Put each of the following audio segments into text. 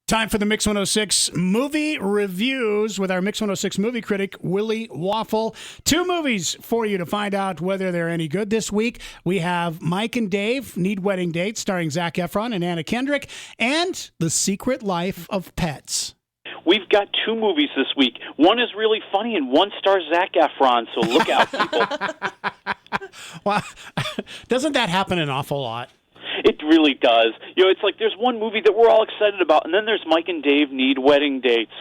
Time for the Mix 106 movie reviews with our Mix 106 movie critic, Willie Waffle. 2 movies for you to find out whether they're any good this week. We have Mike and Dave Need Wedding Dates, starring Zac Efron and Anna Kendrick, and The Secret Life of Pets. We've got 2 movies this week. One is really funny and one stars Zac Efron, so look out, people. Well, doesn't that happen an awful lot? It really does. You know, it's like there's one movie that we're all excited about, and then there's Mike and Dave Need Wedding Dates,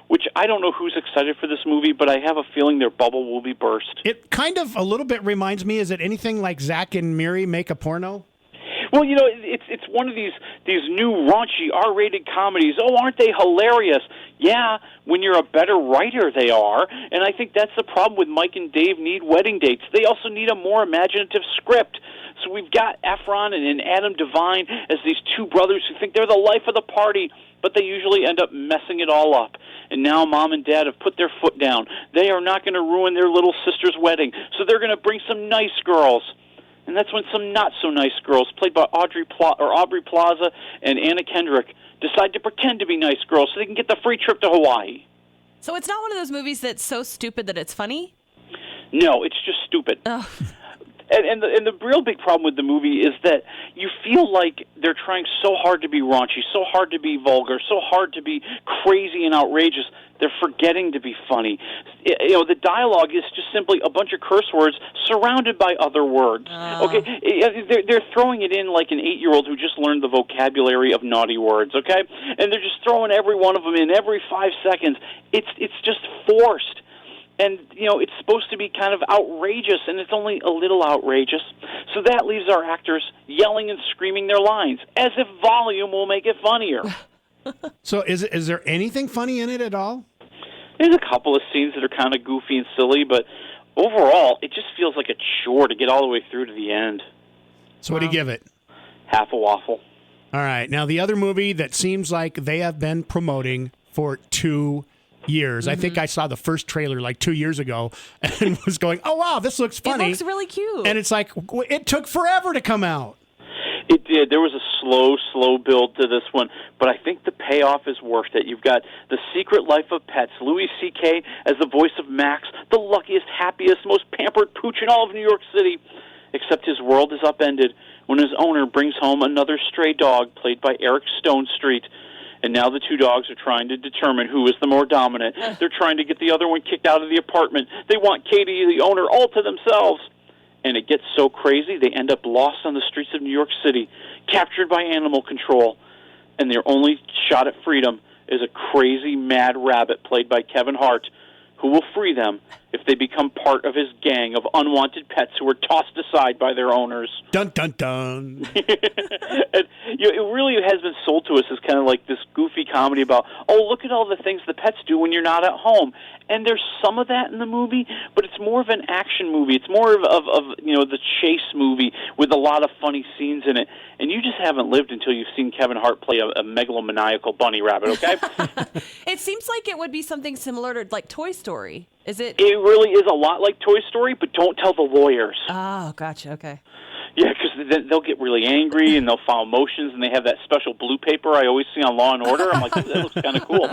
which I don't know who's excited for this movie, but I have a feeling their bubble will be burst. It kind of a little bit reminds me, is it anything like Zach and Miri Make a Porno? Well, you know, it's one of these new raunchy R-rated comedies. Oh, aren't they hilarious? Yeah, when you're a better writer, they are. And I think that's the problem with Mike and Dave Need Wedding Dates. They also need a more imaginative script. So we've got Efron and Adam DeVine as these 2 brothers who think they're the life of the party, but they usually end up messing it all up. And now Mom and Dad have put their foot down. They are not going to ruin their little sister's wedding, so they're going to bring some nice girls. And that's when some not-so-nice girls, played by Aubrey Plaza and Anna Kendrick, decide to pretend to be nice girls so they can get the free trip to Hawaii. So it's not one of those movies that's so stupid that it's funny? No, it's just stupid. Oh. And the real big problem with the movie is that you feel like they're trying so hard to be raunchy, so hard to be vulgar, so hard to be crazy and outrageous, they're forgetting to be funny. You know, the dialogue is just simply a bunch of curse words surrounded by other words. Okay, they're throwing it in like an 8-year-old who just learned the vocabulary of naughty words. Okay, and they're just throwing every one of them in every 5 seconds. It's just forced. And, you know, it's supposed to be kind of outrageous, and it's only a little outrageous. So that leaves our actors yelling and screaming their lines, as if volume will make it funnier. So is there anything funny in it at all? There's a couple of scenes that are kind of goofy and silly, but overall, it just feels like a chore to get all the way through to the end. So what do you give it? Half a waffle. All right. Now, the other movie that seems like they have been promoting for 2 years. I think I saw the first trailer like 2 years ago and was going, oh, wow, this looks funny. It looks really cute. And it's like, it took forever to come out. It did. There was a slow build to this one, but I think the payoff is worth it. You've got The Secret Life of Pets, Louis C.K. as the voice of Max, the luckiest, happiest, most pampered pooch in all of New York City, except his world is upended when his owner brings home another stray dog played by Eric Stonestreet. And now the 2 dogs are trying to determine who is the more dominant. They're trying to get the other one kicked out of the apartment. They want Katie, the owner, all to themselves. And it gets so crazy, they end up lost on the streets of New York City, captured by animal control. And their only shot at freedom is a crazy, mad rabbit played by Kevin Hart, who will free them if they become part of his gang of unwanted pets who were tossed aside by their owners. Dun, dun, dun. And, you know, it really has been sold to us as kind of like this goofy comedy about, oh, look at all the things the pets do when you're not at home. And there's some of that in the movie, but it's more of an action movie. It's more of you know, the chase movie with a lot of funny scenes in it. And you just haven't lived until you've seen Kevin Hart play a megalomaniacal bunny rabbit, okay? It seems like it would be something similar to like Toy Story. Is it? It really is a lot like Toy Story, but don't tell the lawyers. Oh, gotcha. Okay. Yeah, because they'll get really angry and they'll file motions, and they have that special blue paper I always see on Law and Order. I'm like, that looks kind of cool.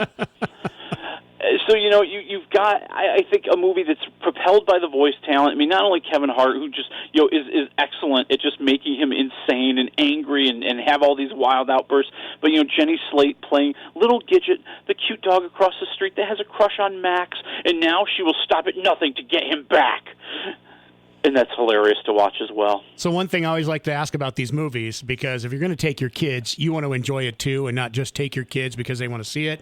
So, you know, you've got, I think, a movie that's propelled by the voice talent. I mean, not only Kevin Hart, who just, you know, is excellent at just making him insane and angry and have all these wild outbursts, but, you know, Jenny Slate playing Little Gidget, the cute dog across the street that has a crush on Max, and now she will stop at nothing to get him back. And that's hilarious to watch as well. So one thing I always like to ask about these movies, because if you're going to take your kids, you want to enjoy it too, and not just take your kids because they want to see it.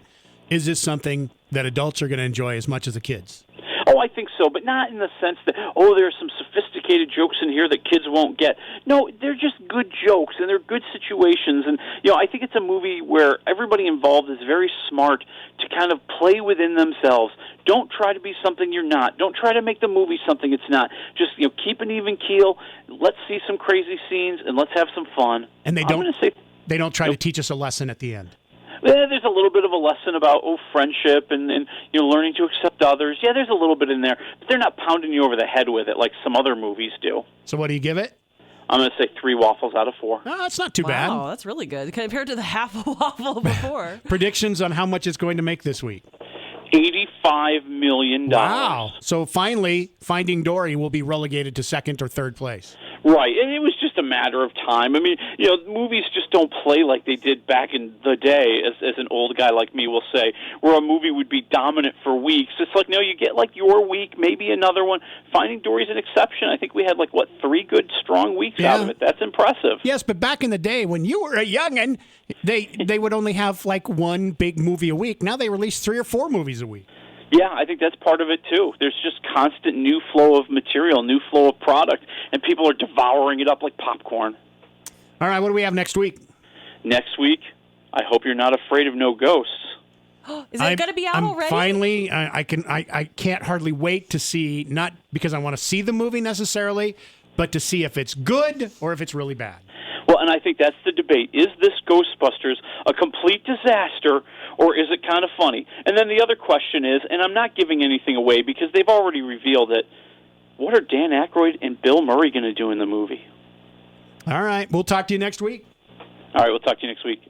Is this something that adults are going to enjoy as much as the kids? Oh, I think so, but not in the sense that, oh, there are some sophisticated jokes in here that kids won't get. No, they're just good jokes, and they're good situations. And, you know, I think it's a movie where everybody involved is very smart to kind of play within themselves. Don't try to be something you're not. Don't try to make the movie something it's not. Just, you know, keep an even keel. Let's see some crazy scenes, and let's have some fun. And they don't try to teach us a lesson at the end. There's a little bit of a lesson about friendship and you know, learning to accept others. Yeah, there's a little bit in there, but they're not pounding you over the head with it like some other movies do. So what do you give it? I'm going to say 3 waffles out of 4. Oh, that's not too Wow, bad. that's really good compared to the half a waffle before. Predictions on how much it's going to make this week. $85 million. Wow. So finally, Finding Dory will be relegated to second or third place. Right, and it was just a matter of time. I mean, movies just don't play like they did back in the day, as an old guy like me will say, where a movie would be dominant for weeks. It's like, no, you get like your week, maybe another one. Finding Dory's an exception. I think we had 3 good, strong weeks out of it. That's impressive. Yes, but back in the day when you were a youngin', they would only have one big movie a week. Now they release 3 or 4 movies a week. Yeah, I think that's part of it, too. There's just constant new flow of material, new flow of product, and people are devouring it up like popcorn. All right, what do we have next week? Next week, I hope you're not afraid of no ghosts. Is it going to be out already? Finally, I can't hardly wait to see, not because I want to see the movie necessarily, but to see if it's good or if it's really bad. Well, and I think that's the debate. Is this Ghostbusters a complete disaster, or is it kind of funny? And then the other question is, and I'm not giving anything away because they've already revealed it, what are Dan Aykroyd and Bill Murray going to do in the movie? All right. We'll talk to you next week. All right. We'll talk to you next week.